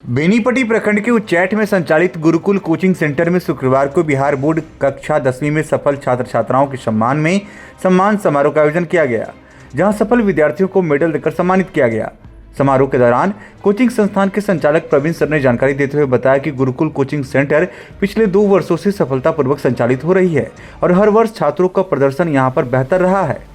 बेनीपट्टी प्रखंड के उच्चैठ में संचालित गुरुकुल कोचिंग सेंटर में शुक्रवार को बिहार बोर्ड कक्षा 10वीं में सफल छात्र छात्राओं के सम्मान में सम्मान समारोह का आयोजन किया गया, जहां सफल विद्यार्थियों को मेडल देकर सम्मानित किया गया। समारोह के दौरान कोचिंग संस्थान के संचालक प्रवीण सर ने जानकारी देते हुए बताया कि गुरुकुल कोचिंग सेंटर पिछले 2 वर्षों से सफलतापूर्वक संचालित हो रही है और हर वर्ष छात्रों का प्रदर्शन यहाँ पर बेहतर रहा है।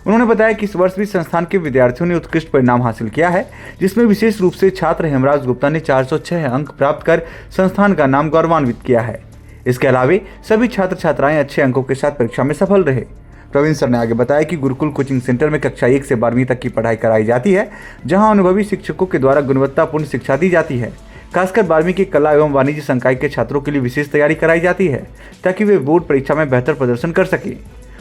उन्होंने बताया कि इस वर्ष भी संस्थान के विद्यार्थियों ने उत्कृष्ट परिणाम हासिल किया है, जिसमें विशेष रूप से छात्र हेमराज गुप्ता ने 406 अंक प्राप्त कर संस्थान का नाम गौरवान्वित किया है। इसके अलावा सभी छात्र छात्राएं अच्छे अंकों के साथ परीक्षा में सफल रहे। प्रवीण सर ने आगे बताया कि गुरुकुल कोचिंग सेंटर में कक्षा 1 से 12वीं तक की पढ़ाई कराई जाती है, जहाँ अनुभवी शिक्षकों के द्वारा गुणवत्तापूर्ण शिक्षा दी जाती है। खासकर 12वीं की कला एवं वाणिज्य संकाय के छात्रों के लिए विशेष तैयारी कराई जाती है, ताकि वे बोर्ड परीक्षा में बेहतर प्रदर्शन कर सके।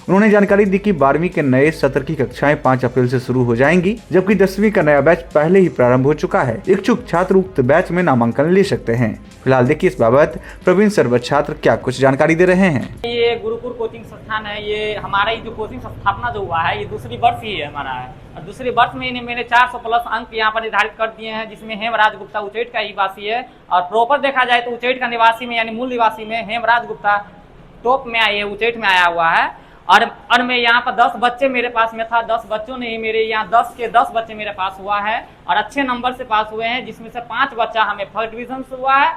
उन्होंने जानकारी दी कि 12वीं के नए सत्र की कक्षाएं 5 अप्रैल से शुरू हो जाएंगी, जबकि 10वीं का नया बैच पहले ही प्रारंभ हो चुका है। इच्छुक छात्र उक्त बैच में नामांकन ले सकते हैं। फिलहाल देखिए इस बाबत प्रवीण सर व छात्र क्या कुछ जानकारी दे रहे हैं। ये गुरुकुल कोचिंग संस्थान है। ये हमारा जो कोचिंग स्थापना जो हुआ है, ये दूसरी वर्ष ही है हमारा है। और दूसरी वर्ष में मैंने 400 प्लस अंक यहाँ पर निर्धारित कर दिए हैं, जिसमें हेमराज गुप्ता उच्चैठ का ही वासी है। और प्रॉपर देखा जाए तो उच्चैठ का निवासी में यानी मूल निवासी में हेमराज गुप्ता टॉप में आए, उच्चैठ में आया हुआ है। और मैं यहाँ पर 10 बच्चे मेरे पास में था, 10 बच्चों ने ही मेरे यहाँ 10 के 10 बच्चे मेरे पास हुआ है और अच्छे नंबर से पास हुए हैं, जिसमें से 5 बच्चा हमें फर्स्ट डिवीजन से हुआ है,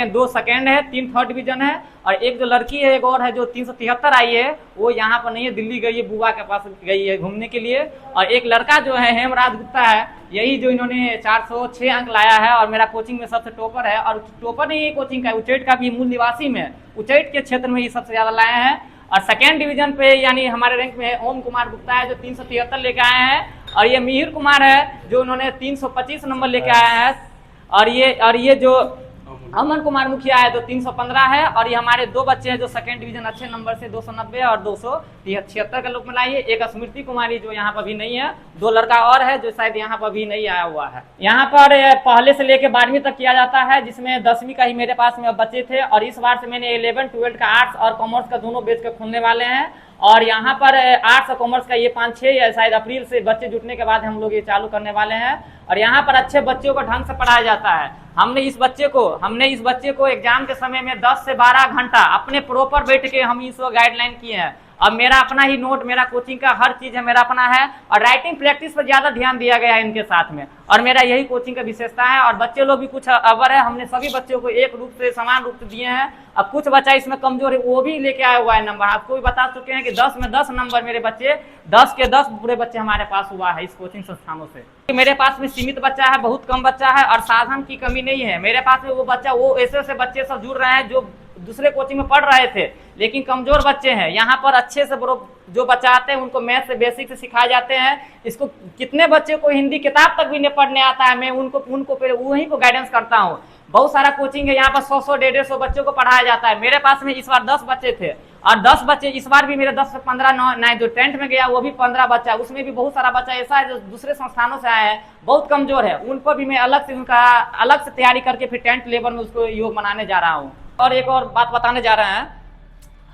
2 सेकेंड है, 3 थर्ड डिवीजन है। और एक जो लड़की है एक और है जो 373 आई है, वो यहाँ पर नहीं है, दिल्ली गई है, बुआ के पास गई है घूमने के लिए। और एक लड़का जो है हेमराज गुप्ता है, यही जो इन्होंने 406 अंक लाया है और मेरा कोचिंग में सबसे टॉपर है। और टॉपर नहीं है कोचिंग का, उच्चैठ का भी मूल निवासी में, उच्चैठ के क्षेत्र में ही सबसे ज्यादा लाए हैं। और सेकेंड डिवीजन पे यानी हमारे रैंक में है ओम कुमार गुप्ता है, जो 373 लेके आए हैं। और ये मिहिर कुमार है, जो उन्होंने 325 नंबर लेके आए हैं। और ये जो अमन कुमार मुखिया है, जो 315 है। और ये हमारे 2 बच्चे हैं जो सेकेंड डिवीजन अच्छे नंबर से 290 और 276 का लोग में लाई है। एक स्मृति कुमारी जो यहाँ पर भी नहीं है, 2 लड़का और है जो शायद यहाँ पर भी नहीं आया हुआ है। यहाँ पर पहले से लेके 12वीं तक किया जाता है, जिसमें 10वीं का ही मेरे पास में बच्चे थे। और इस बार से मैंने 11, 12 का आर्ट्स और कॉमर्स का दोनों बेच के खोलने वाले हैं। और यहाँ पर आर्ट्स और कॉमर्स का ये 5-6 या शायद अप्रैल से बच्चे जुटने के बाद हम लोग ये चालू करने वाले हैं। और यहाँ पर अच्छे बच्चों को ढंग से पढ़ाया जाता है। हमने इस बच्चे को एग्जाम के समय में 10 से 12 घंटा अपने प्रॉपर बैठ के हम इसको गाइडलाइन किए हैं। अब मेरा अपना ही नोट, मेरा कोचिंग का हर चीज है मेरा अपना है। और राइटिंग प्रैक्टिस पर ज्यादा ध्यान दिया गया है इनके साथ में, और मेरा यही कोचिंग का विशेषता है। और बच्चे लोग भी कुछ अवर है, हमने सभी बच्चों को एक रूप से समान रूप से दिए हैं। अब कुछ बच्चा इसमें कमजोर है, वो भी लेके आया हुआ है नंबर। आपको भी बता चुके हैं कि 10 में 10 नंबर मेरे बच्चे, 10 के 10 पूरे बच्चे हमारे पास हुआ है इस कोचिंग संस्थानों से। मेरे पास में सीमित बच्चा है, बहुत कम बच्चा है और साधन की कमी नहीं है। मेरे पास में वो ऐसे बच्चे सब जुड़ रहे हैं जो दूसरे कोचिंग में पढ़ रहे थे लेकिन कमजोर बच्चे हैं। यहाँ पर अच्छे से जो बच्चे आते हैं उनको मैथ से बेसिक से सिखाए जाते हैं। इसको कितने बच्चे को हिंदी किताब तक भी नहीं पढ़ने आता है, मैं उनको फिर वहीं को गाइडेंस करता हूँ। बहुत सारा कोचिंग है, यहाँ पर 100, 150 बच्चों को पढ़ाया जाता है। मेरे पास में इस बार 10 बच्चे थे और 10 बच्चे इस बार भी मेरे 10 से 15 नहीं, जो 10th में गया वो भी 15 बच्चा, उसमें भी बहुत सारा बच्चा ऐसा है जो दूसरे संस्थानों से आया है, बहुत कमजोर है। उन पर भी मैं अलग से तैयारी करके फिर 10th लेवल में उसको योग बनाने जा रहा हूँ। और एक और बात बताने जा रहे हैं,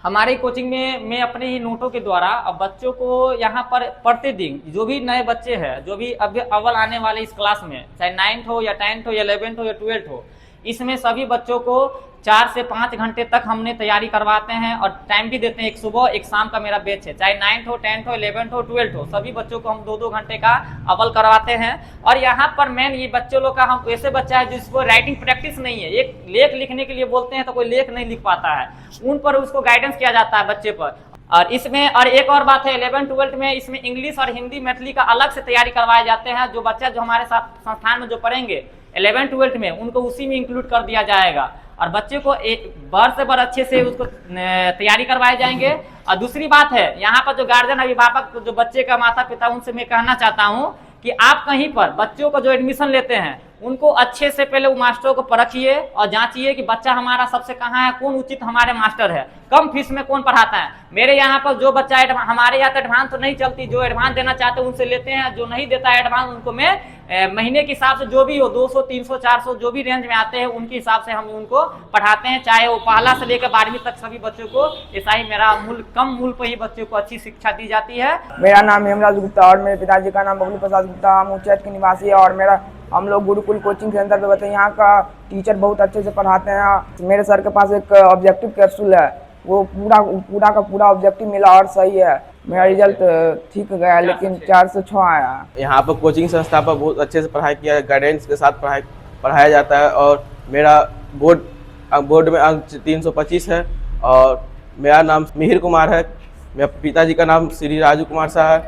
हमारे कोचिंग में मैं अपने ही नोटों के द्वारा अब बच्चों को यहाँ पर पढ़ते दिन जो भी नए बच्चे हैं, जो भी अभी अव्वल आने वाले इस क्लास में, चाहे 9th हो या 10th हो या 11th हो या 12th हो, इसमें सभी बच्चों को 4 से 5 घंटे तक हमने तैयारी करवाते हैं और टाइम भी देते हैं। एक सुबह एक शाम का मेरा बैच है, चाहे 9th हो, 10th हो, 11th हो, 12th हो, सभी बच्चों को हम 2-2 घंटे का अव्वल करवाते हैं। और यहाँ पर मेन ये बच्चों लोग का, हम ऐसे बच्चा है जिसको राइटिंग प्रैक्टिस नहीं है, एक लेख लिखने के लिए बोलते हैं तो कोई लेख नहीं लिख पाता है, उन पर उसको गाइडेंस किया जाता है बच्चे पर। और इसमें और एक और बात है, 11th 12th में इसमें इंग्लिश और हिंदी मैथिली का अलग से तैयारी करवाए जाते हैं। जो बच्चा जो हमारे साथ संस्थान में जो पढ़ेंगे 11th 12th में, उनको उसी में इंक्लूड कर दिया जाएगा और बच्चे को बार से बार अच्छे से उसको तैयारी करवाए जाएंगे। और दूसरी बात है, यहाँ पर जो गार्जियन अभिभावक जो बच्चे का माता पिता, उनसे मैं कहना चाहता हूँ कि आप कहीं पर बच्चों को जो एडमिशन लेते हैं उनको अच्छे से पहले वो मास्टरों को परखिए और जांचिए कि बच्चा हमारा सबसे कहाँ है, कौन उचित हमारे मास्टर है, कम फीस में कौन पढ़ाता है। मेरे यहाँ पर जो बच्चा हमारे यहाँ तो एडवांस तो नहीं चलती, जो एडवांस देना चाहते हैं उनसे लेते हैं, जो नहीं देता है एडवांस उनको मैं महीने के हिसाब से जो भी हो 200, 300, 400 जो भी रेंज में आते हैं उनके हिसाब से हम उनको पढ़ाते हैं, चाहे वो पहला से लेकर 12वीं तक सभी बच्चों को ऐसा ही मेरा कम मूल्य पर ही बच्चों को अच्छी शिक्षा दी जाती है। मेरा नाम हेमराज गुप्ता और मेरे पिताजी का नाम बबलू प्रसाद गुप्ता, हम उच्चैठ के निवासी है और मेरा हम लोग गुरुकुल कोचिंग सेंटर पे बताए, यहाँ का टीचर बहुत अच्छे से पढ़ाते हैं। मेरे सर के पास एक ऑब्जेक्टिव कैप्सूल है, वो पूरा का पूरा ऑब्जेक्टिव मिला और सही है। मेरा रिजल्ट ठीक गया, लेकिन 4 से 6 आया। यहाँ पर कोचिंग संस्था पर बहुत अच्छे से पढ़ाई किया, गाइडेंस के साथ पढ़ाया जाता है। और मेरा बोर्ड में अंक 325 है। और मेरा नाम मिहिर कुमार है। मेरे पिताजी का नाम श्री राजू कुमार शाह है।